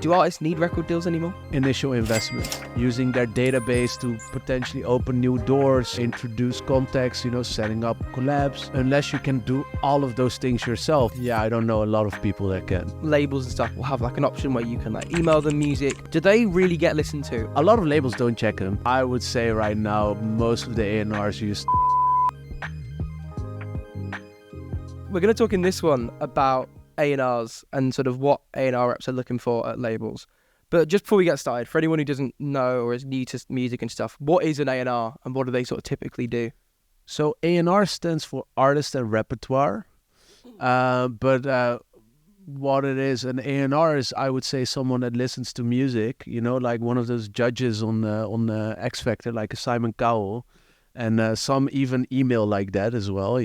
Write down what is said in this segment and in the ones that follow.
Do artists need record deals anymore? Initial investment, using their database to potentially open new doors, introduce contacts, setting up collabs. Unless you can do all of those things yourself, I don't know a lot of people that can. Labels and stuff will have like an option where you can like email them music. Do they really get listened to? A lot of labels don't check them. I would say right now, most of the A&Rs use. We're going to talk in this one about A&Rs and sort of what A&R reps are looking for at labels. But just before we get started, for anyone who doesn't know or is new to music and stuff, what is an A&R and what do they sort of typically do? So A&R stands for Artist and Repertoire. But what it is, an A&R is, I would say, someone that listens to music, like one of those judges on the X Factor, like a Simon Cowell. And some even email like that as well,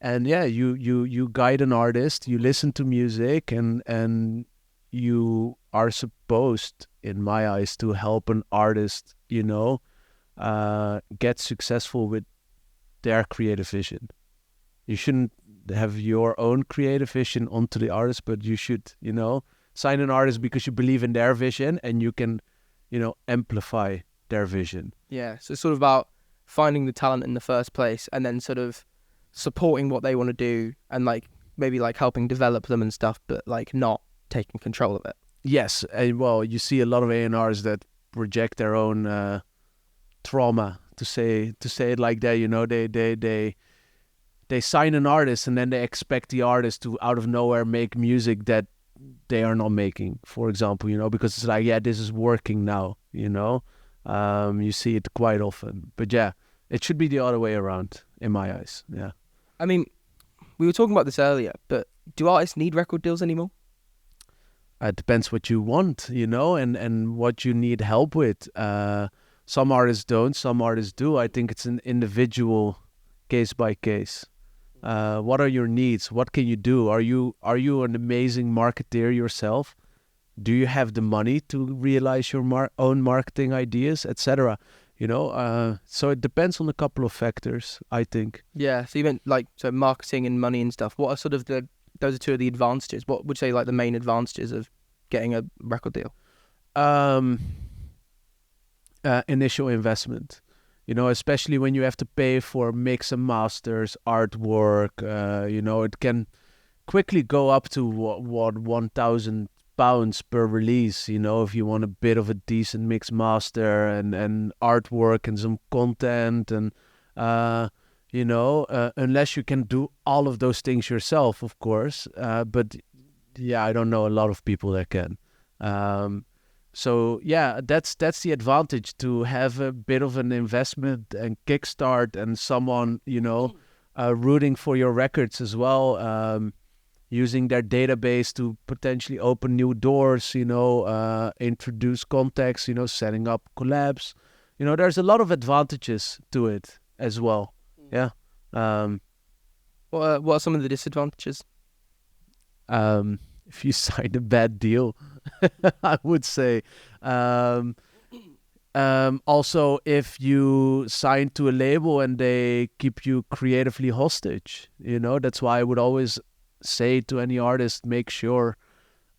And you guide an artist, you listen to music, and you are supposed, in my eyes, to help an artist, get successful with their creative vision. You shouldn't have your own creative vision onto the artist, but you should, sign an artist because you believe in their vision and you can, amplify their vision. Yeah, so it's sort of about finding the talent in the first place and then sort of supporting what they want to do and like maybe like helping develop them and stuff, but like not taking control of it. Yes, and well, you see a lot of A&Rs that project their own trauma, to say it like that. They sign an artist and then they expect the artist to out of nowhere make music that they are not making, for example, because it's like, this is working now, you see it quite often. But it should be the other way around, in my eyes. Yeah. I mean, we were talking about this earlier, but do artists need record deals anymore? It depends what you want, and what you need help with. Some artists don't, some artists do. I think it's an individual case by case. What are your needs? What can you do? Are you an amazing marketeer yourself? Do you have the money to realize your own marketing ideas, etc.? So it depends on a couple of factors, I think. Yeah, so you meant so marketing and money and stuff. What are sort of those are two of the advantages? What would you say like the main advantages of getting a record deal? Initial investment, especially when you have to pay for mix and masters, artwork, it can quickly go up to what £1,000 per release, if you want a bit of a decent mix master and artwork and some content and, unless you can do all of those things yourself, of course. But I don't know a lot of people that can. So that's the advantage, to have a bit of an investment and kickstart and someone, rooting for your records as well. Using their database to potentially open new doors, introduce contacts, setting up collabs. There's a lot of advantages to it as well. Yeah. What are some of the disadvantages? If you sign a bad deal, I would say. Also, if you sign to a label and they keep you creatively hostage, that's why I would always say to any artist, make sure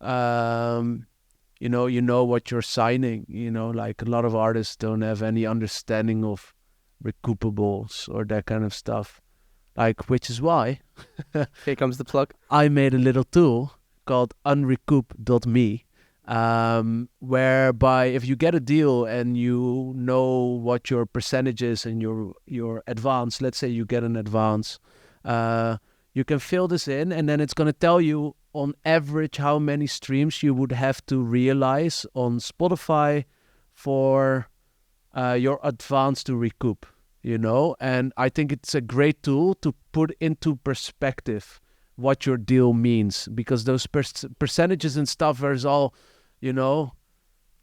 you know what you're signing. Like a lot of artists don't have any understanding of recoupables or that kind of stuff, which is why Here comes the plug. I made a little tool called unrecoup.me, whereby if you get a deal and you know what your percentage is and your advance, let's say you get an advance, you can fill this in, and then it's going to tell you on average how many streams you would have to realize on Spotify for your advance to recoup, and I think it's a great tool to put into perspective what your deal means, because those percentages and stuff is all,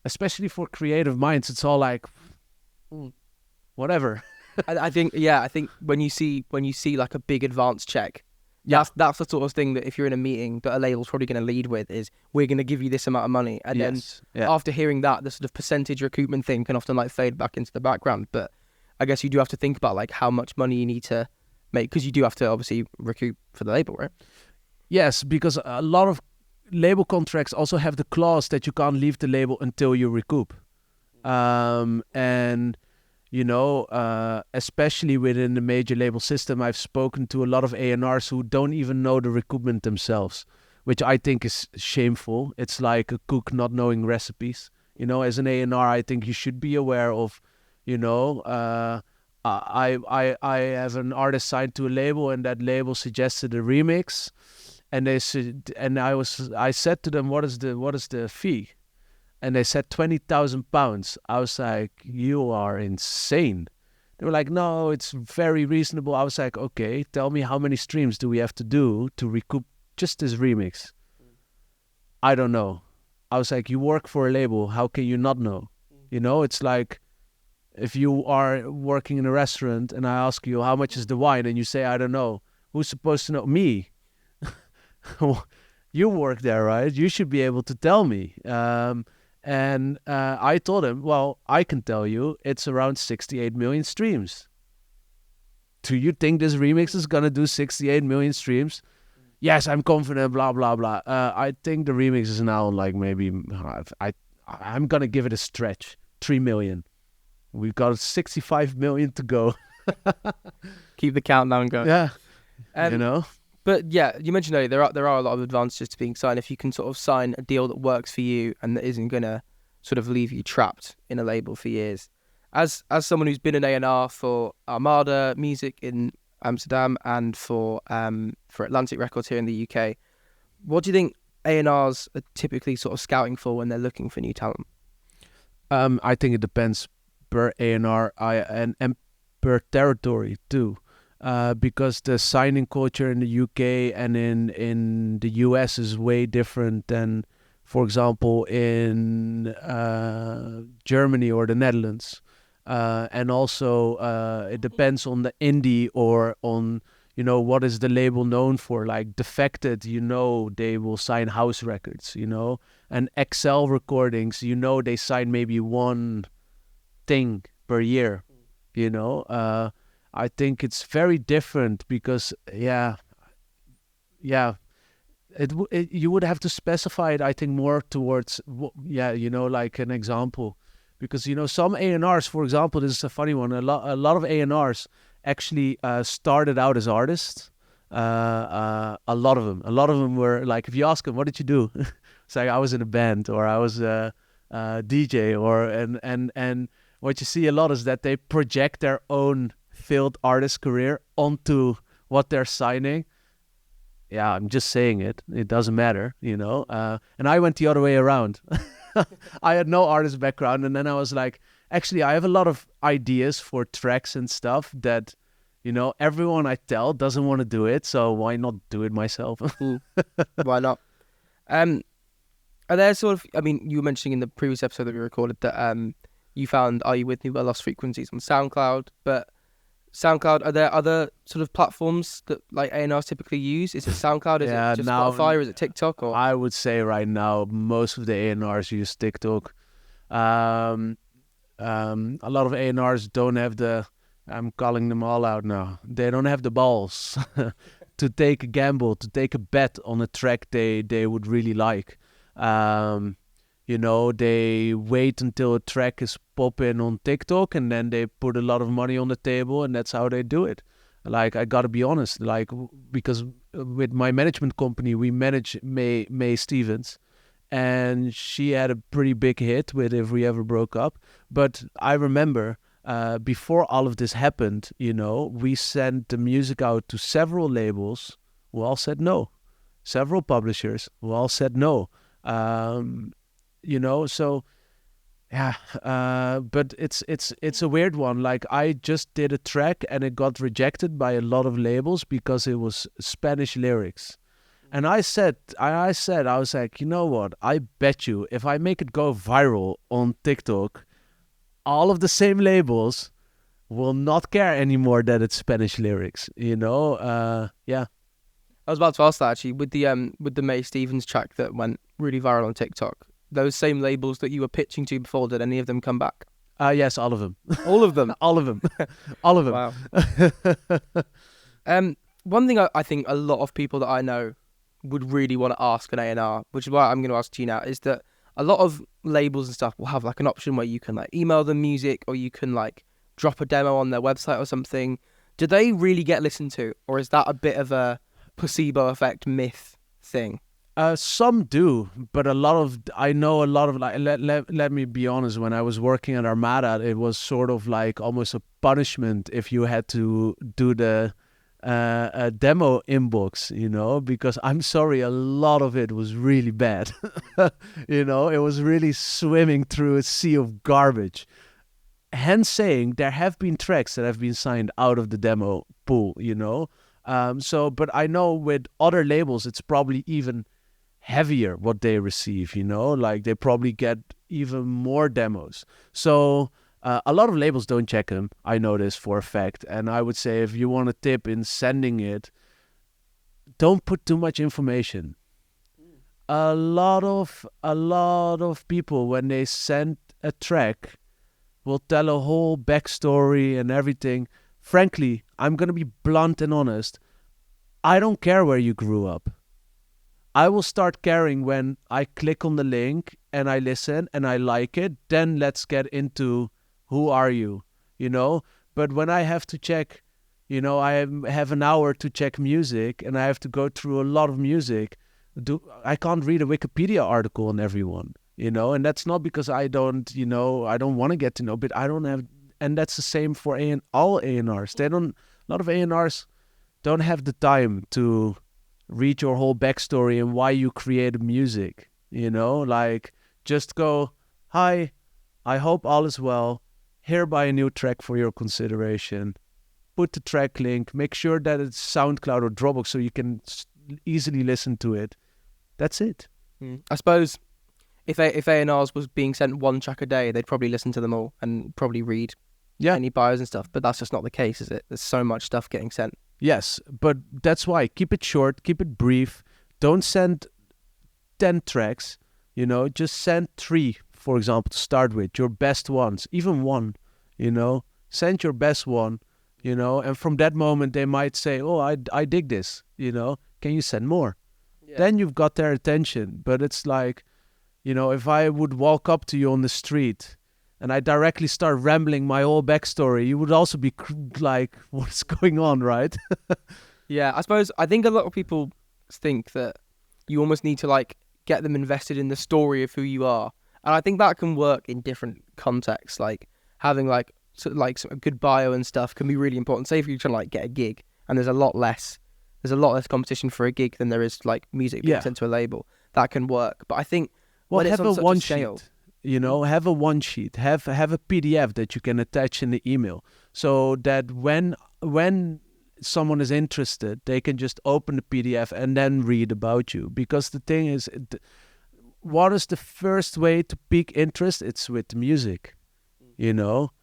especially for creative minds, it's all like whatever. I think when you see like a big advance check, that's the sort of thing that if you're in a meeting that a label's probably going to lead with is, we're going to give you this amount of money, and then after hearing that, the sort of percentage recoupment thing can often like fade back into the background. But I guess you do have to think about like how much money you need to make, because you do have to obviously recoup for the label, right? Yes, because a lot of label contracts also have the clause that you can't leave the label until you recoup. And especially within the major label system, I've spoken to a lot of A&Rs who don't even know the recoupment themselves, which I think is shameful. It's like a cook not knowing recipes. As an A&R, I think you should be aware of, I have an artist signed to a label, and that label suggested a remix, and I said to them, what is the fee? And they said £20,000. I was like, you are insane. They were like, no, it's very reasonable. I was like, okay, tell me how many streams do we have to do to recoup just this remix? I don't know. I was like, you work for a label. How can you not know? It's like if you are working in a restaurant and I ask you, how much is the wine? And you say, I don't know. Who's supposed to know? Me. You work there, right? You should be able to tell me. And I told him, well, I can tell you it's around 68 million streams. Do you think this remix is going to do 68 million streams? Yes, I'm confident, blah, blah, blah. I think the remix is now like maybe, I'm going to give it a stretch, 3 million. We've got 65 million to go. Keep the countdown going. Yeah, But yeah, you mentioned earlier there are a lot of advantages to being signed. If you can sort of sign a deal that works for you and that isn't going to sort of leave you trapped in a label for years. As someone who's been an A&R for Armada Music in Amsterdam and for Atlantic Records here in the UK, what do you think A&Rs are typically sort of scouting for when they're looking for new talent? I think it depends per A&R and per territory too. Because the signing culture in the UK and in the US is way different than, for example, in Germany or the Netherlands. And also it depends on the indie or on, what is the label known for. Like Defected, they will sign house records, and Excel recordings, they sign maybe one thing per year, I think it's very different because, you would have to specify it, I think, more towards, like an example. Because, some A&Rs, for example, this is a funny one, a lot of A&Rs actually started out as artists. A lot of them were like, if you ask them, what did you do? It's like, I was in a band, or I was a DJ, and what you see a lot is that they project their own failed artist career onto what they're signing. Yeah, I'm just saying it. It doesn't matter, and I went the other way around. I had no artist background, and then I was like, actually, I have a lot of ideas for tracks and stuff that, everyone I tell doesn't want to do it, so why not do it myself? Why not? Are there sort of, you were mentioning in the previous episode that we recorded that you found Are You With Me by Lost Frequencies on SoundCloud, but SoundCloud, are there other sort of platforms that like A&Rs typically use? Is it SoundCloud? Is it just Spotify, or is it TikTok? Or I would say right now most of the A&Rs use TikTok. A lot of A&Rs don't have I'm calling them all out now. They don't have the balls to take a gamble, to take a bet on a track they would really like. They wait until a track is popping on TikTok, and then they put a lot of money on the table, and that's how they do it. Like, I gotta be honest, like, because with my management company, we manage May Stevens, and she had a pretty big hit with If We Ever Broke Up. But I remember before all of this happened, we sent the music out to several labels who all said no, several publishers who all said no. So yeah, but it's a weird one. Like, I just did a track and it got rejected by a lot of labels because it was Spanish lyrics. And I said, I was like, you know what? I bet you if I make it go viral on TikTok, all of the same labels will not care anymore that it's Spanish lyrics. Yeah. I was about to ask that actually with the May Stevens track that went really viral on TikTok. Those same labels that you were pitching to before, did any of them come back? Yes, all of them. All of them? All of them. All of them. Wow. One thing I think a lot of people that I know would really want to ask an A&R, which is why I'm going to ask you now, is that a lot of labels and stuff will have like an option where you can like email them music, or you can like drop a demo on their website or something. Do they really get listened to, or is that a bit of a placebo effect myth thing? Some do, but I know a lot of, like, let me be honest, when I was working at Armada, it was sort of like almost a punishment if you had to do the demo inbox, because I'm sorry, a lot of it was really bad. It was really swimming through a sea of garbage. Hence saying there have been tracks that have been signed out of the demo pool, but I know with other labels, it's probably even heavier what they receive, like they probably get even more demos. So a lot of labels don't check them. I know this for a fact. And I would say if you want a tip in sending it, don't put too much information. A lot of people, when they send a track, will tell a whole backstory and everything. Frankly, I'm going to be blunt and honest. I don't care where you grew up. I will start caring when I click on the link and I listen and I like it. Then let's get into who are you, But when I have to check, I have an hour to check music and I have to go through a lot of music. I can't read a Wikipedia article on everyone, And that's not because I don't, I don't want to get to know, but I don't have. And that's the same for all A&Rs. A lot of A&Rs don't have the time to read your whole backstory and why you created music, like just go, hi, I hope all is well, hereby a new track for your consideration, put the track link, make sure that it's SoundCloud or Dropbox so you can easily listen to it. That's it. I suppose if A&Rs was being sent one track a day, they'd probably listen to them all and probably read any bios and stuff, but that's just not the case, is it? There's so much stuff getting sent. Yes, but that's why keep it short, keep it brief. Don't send 10 tracks, just send 3, for example, to start with, your best ones, even one, send your best one, and from that moment they might say, oh, I dig this, can you send more? Yeah. Then you've got their attention. But it's like, if I would walk up to you on the street and I directly start rambling my whole backstory, you would also be like, what's going on, right? Yeah, I think a lot of people think that you almost need to like get them invested in the story of who you are. And I think that can work in different contexts. Like having like a good bio and stuff can be really important. Say if you're trying to like get a gig and there's a lot less competition for a gig than there is like music being sent to a label, that can work. But I think have a one sheet. Have a one sheet, have a PDF that you can attach in the email, so that when someone is interested, they can just open the PDF and then read about you. Because the thing is, what is the first way to pique interest? It's with music, and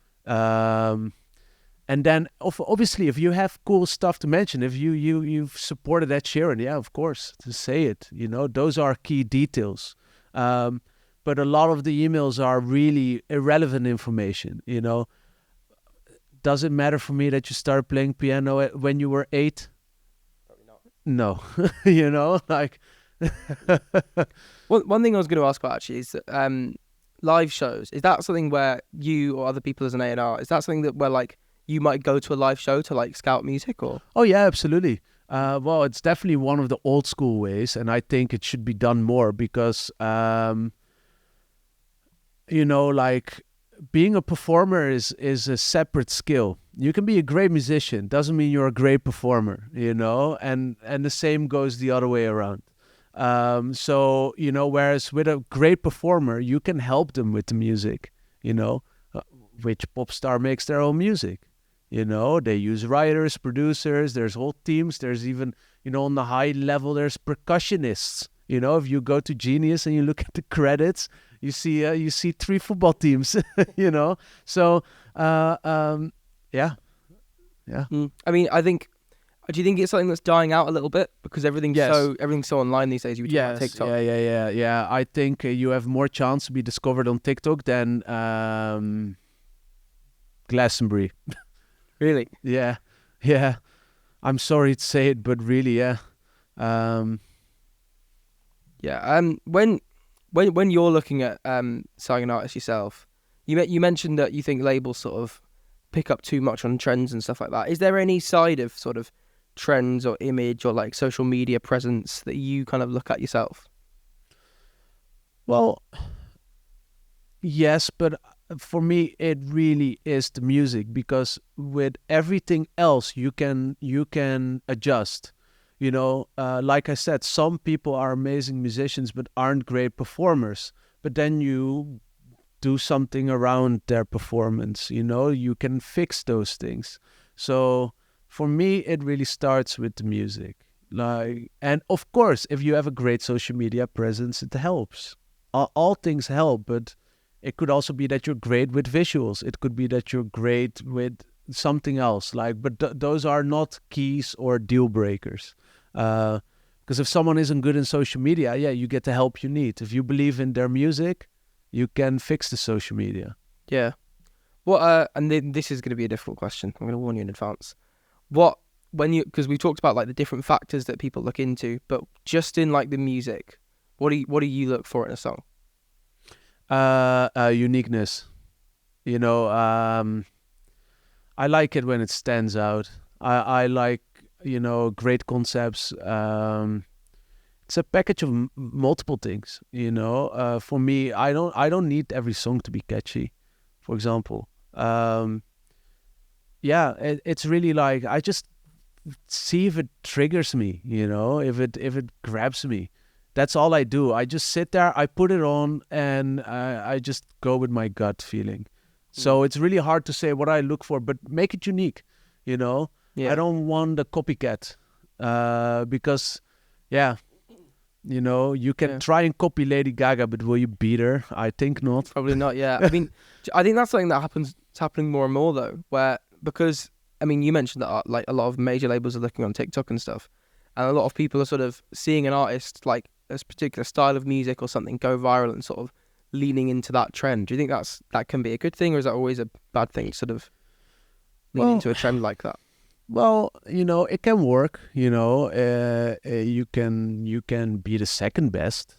then obviously if you have cool stuff to mention, if you've supported Ed Sheeran, yeah, of course, to say it, those are key details. But a lot of the emails are really irrelevant information, Does it matter for me that you started playing piano when you were 8? Probably not. No, like... One thing I was going to ask about actually is live shows. Is that something where you or other people as an A&R, is that something where like you might go to a live show to like scout music or? Oh yeah, absolutely. Well, it's definitely one of the old school ways, and I think it should be done more because... like being a performer is a separate skill. You can be a great musician, doesn't mean you're a great performer, and the same goes the other way around. So, whereas with a great performer, you can help them with the music, which pop star makes their own music, they use writers, producers, there's whole teams, there's even, on the high level, there's percussionists. If you go to Genius and you look at the credits, you see 3 football teams, So, yeah. I mean, do you think it's something that's dying out a little bit because everything's so online these days? You talk about TikTok. Yeah. I think you have more chance to be discovered on TikTok than Glastonbury. Really? Yeah. I'm sorry to say it, but really, yeah. Yeah. When you're looking at signing artists yourself, you mentioned that you think labels sort of pick up too much on trends and stuff like that. Is there any side of sort of trends or image or like social media presence that you kind of look at yourself? Well, yes, but for me it really is the music, because with everything else you can adjust. Like I said, some people are amazing musicians but aren't great performers. But then you do something around their performance. You can fix those things. So for me, it really starts with the music. And of course, if you have a great social media presence, it helps. All things help, but it could also be that you're great with visuals. It could be that you're great with something else. But those are not keys or deal breakers. Because if someone isn't good in social media, yeah, you get the help you need. If you believe in their music, you can fix the social media. Yeah. And then this is going to be a difficult question. I'm going to warn you in advance. Because we talked about like the different factors that people look into, but just in like the music, what do you look for in a song? Uniqueness. I like it when it stands out. I like, great concepts. It's a package of multiple things. For me, I don't need every song to be catchy, for example. It's really like, I just see if it triggers me, if it grabs me. That's all I do. I just sit there, I put it on, and I just go with my gut feeling. So it's really hard to say what I look for, but make it unique, Yeah. I don't want a copycat, because, you can try and copy Lady Gaga, but will you beat her? I think not. Probably not, yeah. I mean, I think that's something that happens. It's happening more and more, though, because, I mean, you mentioned that like a lot of major labels are looking on TikTok and stuff, and a lot of people are sort of seeing an artist, like a particular style of music or something, go viral and sort of leaning into that trend. Do you think that can be a good thing, or is that always a bad thing, sort of lean into a trend like that? Well, it can work. You can be the second best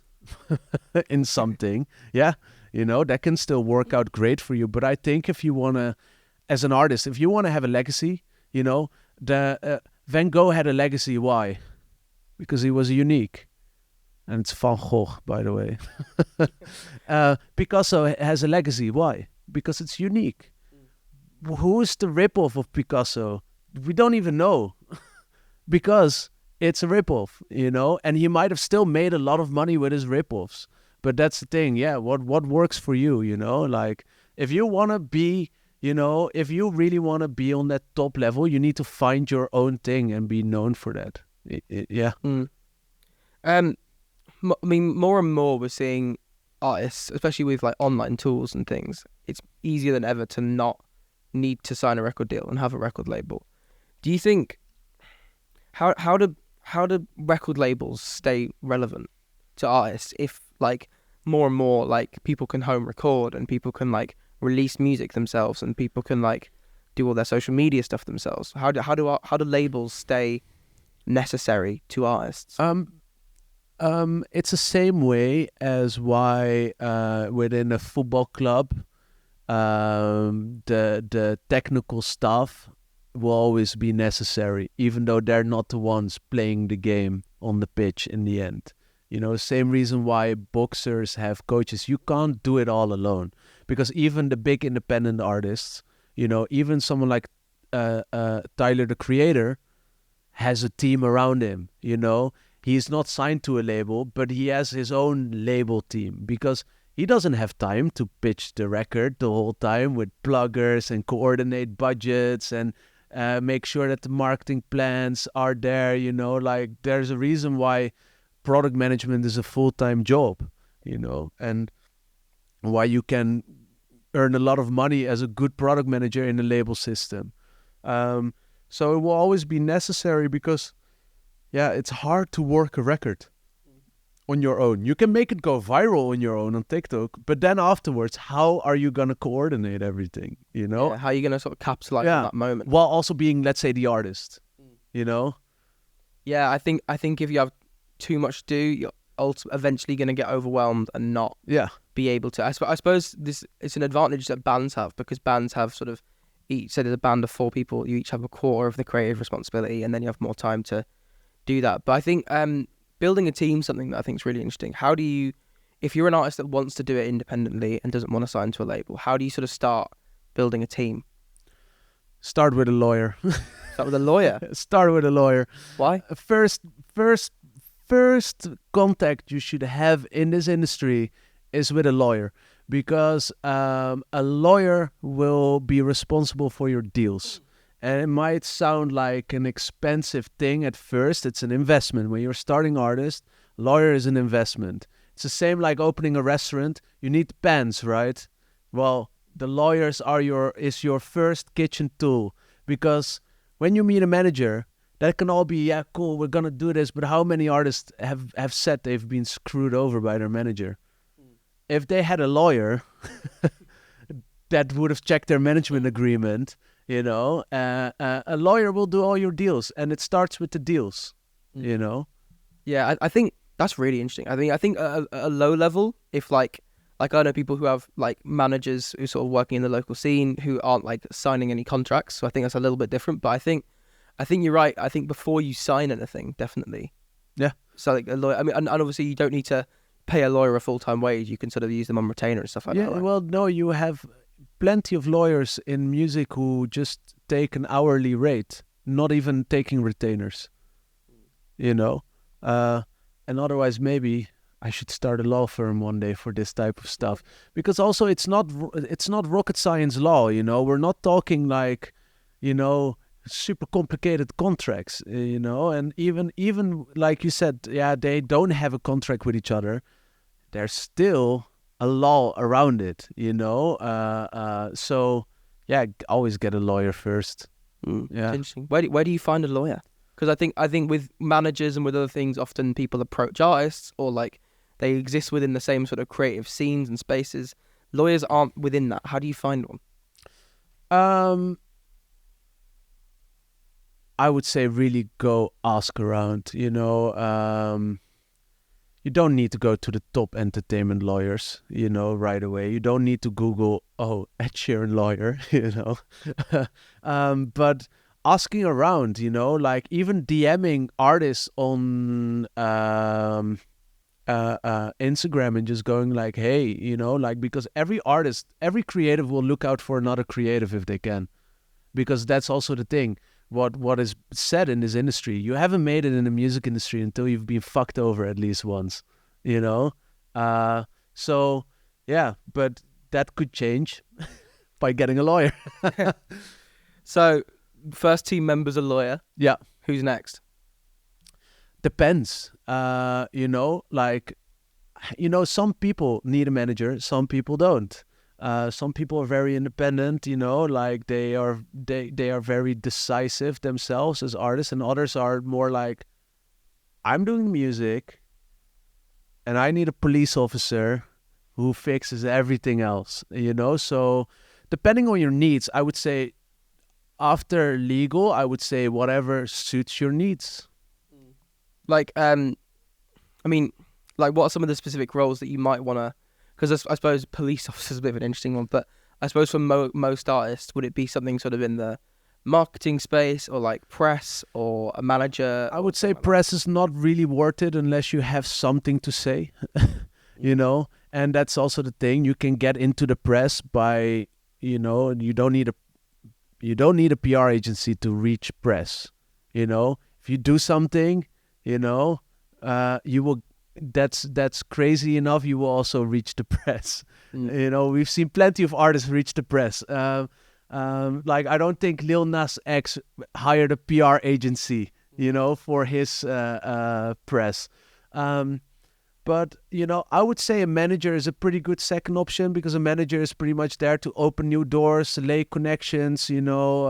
in something. Yeah, that can still work out great for you. But I think if you wanna, as an artist, if you wanna have a legacy, Van Gogh had a legacy. Why? Because he was unique. And it's Van Gogh, by the way. Picasso has a legacy. Why? Because it's unique. Who is the ripoff of Picasso? We don't even know. Because it's a ripoff, and he might have still made a lot of money with his ripoffs. But that's the thing, what works for you, like if you want to be, if you really want to be on that top level, you need to find your own thing and be known for that. Yeah. I mean, more and more we're seeing artists, especially with like online tools and things, it's easier than ever to not need to sign a record deal and have a record label. Do you think how do record labels stay relevant to artists if like more and more like people can home record and people can like release music themselves and people can like do all their social media stuff themselves? How do labels stay necessary to artists? It's the same way as why within a football club, the technical staff will always be necessary, even though they're not the ones playing the game on the pitch in the end. Same reason why boxers have coaches. You can't do it all alone, because even the big independent artists, even someone like Tyler, the Creator, has a team around him. He's not signed to a label, but he has his own label team, because he doesn't have time to pitch the record the whole time with pluggers and coordinate budgets and make sure that the marketing plans are there. Like there's a reason why product management is a full-time job, and why you can earn a lot of money as a good product manager in a label system. So it will always be necessary, because it's hard to work a record on your own. You can make it go viral on your own on TikTok, but then afterwards, how are you going to coordinate everything, how are you going to sort of capitalize on that moment? While also being, let's say, the artist, Yeah, I think if you have too much to do, eventually going to get overwhelmed and not Yeah. be able to. I suppose it's an advantage that bands have, because bands have sort of each. So there's a band of 4 people. You each have a quarter of the creative responsibility, and then you have more time to do that. But I think building a team, something that I think is really interesting. How do you, if you're an artist that wants to do it independently and doesn't want to sign to a label, how do you sort of start building a team? Start with a lawyer. Start with a lawyer. Start with a lawyer. Why? First contact you should have in this industry is with a lawyer, because a lawyer will be responsible for your deals. And it might sound like an expensive thing at first. It's an investment. When you're a starting artist, lawyer is an investment. It's the same like opening a restaurant. You need pans, right? Well, the lawyers is your first kitchen tool, because when you meet a manager, that can all be, yeah, cool, we're gonna do this. But how many artists have said they've been screwed over by their manager? If they had a lawyer that would have checked their management agreement, you know, a lawyer will do all your deals, and it starts with the deals, you know. Yeah, I think that's really interesting. I think at a low level, if like I know people who have like managers who sort of working in the local scene who aren't like signing any contracts, so I think that's a little bit different. But I think you're right. I think before you sign anything, definitely. Yeah. So like a lawyer, I mean, and obviously you don't need to pay a lawyer a full-time wage. You can sort of use them on retainer and stuff like that. Yeah, Right? well, no, you have plenty of lawyers in music who just take an hourly rate, not even taking retainers, you know. And otherwise, maybe I should start a law firm one day for this type of stuff, because also it's not rocket science law, you know. We're not talking like, you know, super complicated contracts, you know. And even like you said, yeah, they don't have a contract with each other. There's still a law around it, you know. So yeah, always get a lawyer first. Yeah. Interesting. Where do you find a lawyer? Because I think with managers and with other things, often people approach artists, or like they exist within the same sort of creative scenes and spaces. Lawyers aren't within that. How do you find one? I would say really go ask around, you know. You don't need to go to the top entertainment lawyers, you know, right away. You don't need to Google, Ed Sheeran lawyer, you know. But asking around, you know, like even DMing artists on Instagram and just going like, hey, you know, like, because every creative will look out for another creative if they can. Because that's also the thing. What is said in this industry, you haven't made it in the music industry until you've been fucked over at least once, you know. So yeah, but that could change by getting a lawyer. So first team member's a lawyer. Yeah. Who's next? Depends. You know, like, you know, some people need a manager, some people don't. Some people are very independent, you know, like they are very decisive themselves as artists, and others are more like, I'm doing music and I need a police officer who fixes everything else, you know. So depending on your needs, I would say after legal, I would say whatever suits your needs. Like, I mean, like, what are some of the specific roles that you might want to? Because I suppose police officer is a bit of an interesting one, but I suppose for most artists, would it be something sort of in the marketing space, or like press, or a manager? I would say press is not really worth it unless you have something to say, you know. And that's also the thing. You can get into the press by, you know, you don't need a PR agency to reach press, you know. If you do something, you know, you will. That's crazy enough. You will also reach the press. You know, we've seen plenty of artists reach the press. Like, I don't think Lil Nas X hired a PR agency, you know, for his press. But, you know, I would say a manager is a pretty good second option, because a manager is pretty much there to open new doors, lay connections, you know,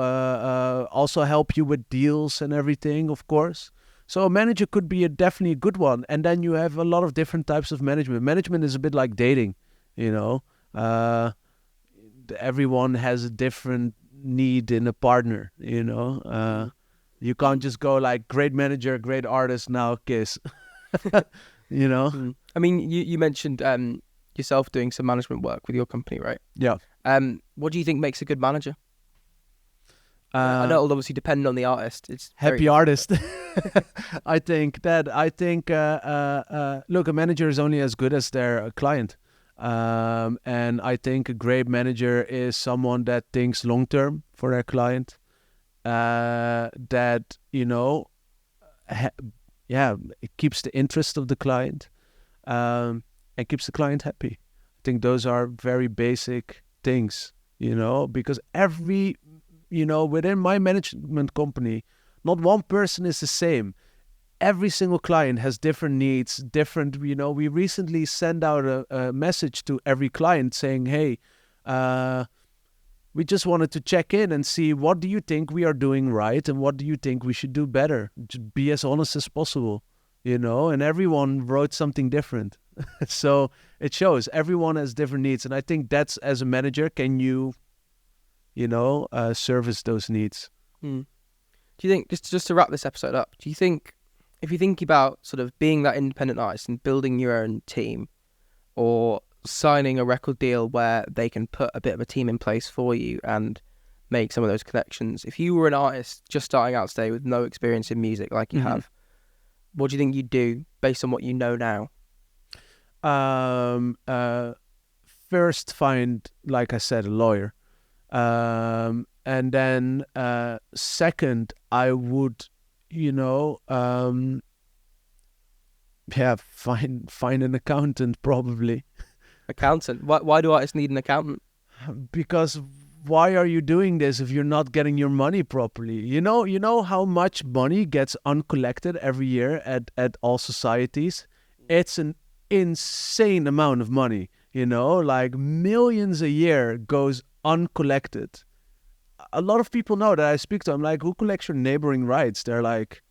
also help you with deals and everything, of course. So a manager could be definitely a good one. And then you have a lot of different types of management. Management is a bit like dating, you know. Everyone has a different need in a partner, you know. You can't just go like, great manager, great artist, now kiss. you know. I mean, you mentioned yourself doing some management work with your company, right? Yeah. What do you think makes a good manager? I know it'll obviously depend on the artist. It's happy artist. I think look, a manager is only as good as their client. And I think a great manager is someone that thinks long term for their client. That, it keeps the interest of the client, and keeps the client happy. I think those are very basic things, because within my management company, not one person is the same. Every single client has different needs, different, we recently sent out a message to every client saying, hey, we just wanted to check in and see, what do you think we are doing right and what do you think we should do better? Just be as honest as possible, and everyone wrote something different. So it shows everyone has different needs. And I think that's, as a manager, can you, service those needs. Do you think, just to wrap this episode up, do you think, if you think about sort of being that independent artist and building your own team, or signing a record deal where they can put a bit of a team in place for you and make some of those connections, if you were an artist just starting out today with no experience in music like you have, what do you think you'd do based on what you know now? First find, like I said, a lawyer. And then second, I would, find an accountant probably. Accountant? Why do artists need an accountant? Because why are you doing this if you're not getting your money properly? You know how much money gets uncollected every year at all societies? It's an insane amount of money, like millions a year goes uncollected. A lot of people know that I speak to. I'm like, who collects your neighboring rights? They're like,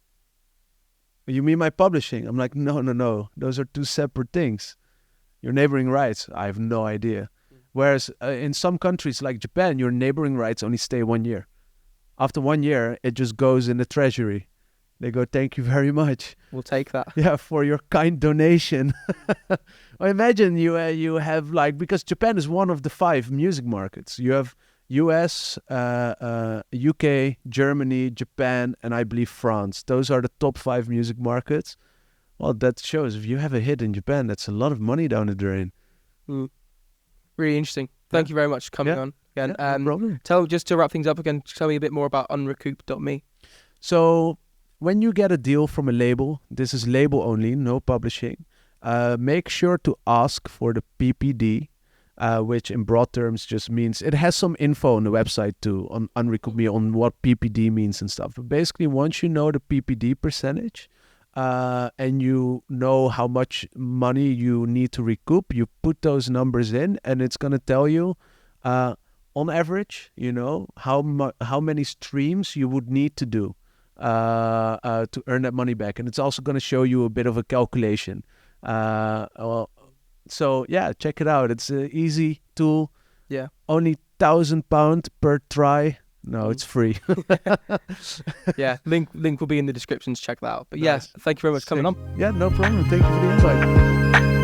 you mean my publishing? I'm like, no. Those are two separate things. Your neighboring rights, I have no idea. Whereas in some countries like Japan, your neighboring rights only stay 1 year. After 1 year, it just goes in the treasury. They go, thank you very much. We'll take that. Yeah, for your kind donation. Well, imagine you have, like, because Japan is one of the 5 music markets. You have US, UK, Germany, Japan, and I believe France. Those are the top 5 music markets. Well, that shows if you have a hit in Japan, that's a lot of money down the drain. Really interesting. Thank you very much for coming on again. No problem. Just to wrap things up again, tell me a bit more about unrecoup.me. So when you get a deal from a label, this is label only, no publishing. Make sure to ask for the PPD, which in broad terms just means, it has some info on the website too, on Recoupment, on what PPD means and stuff. But basically, once you know the PPD percentage, and you know how much money you need to recoup, you put those numbers in, and it's going to tell you, on average, how many streams you would need to do to earn that money back. And it's also going to show you a bit of a calculation. So yeah, check it out. It's an easy tool. Yeah. Only £1,000 per try. No, it's free. Yeah, link will be in the descriptions. Check that out. But yes, thank you very much for coming on. Yeah, no problem. Thank you for the invite.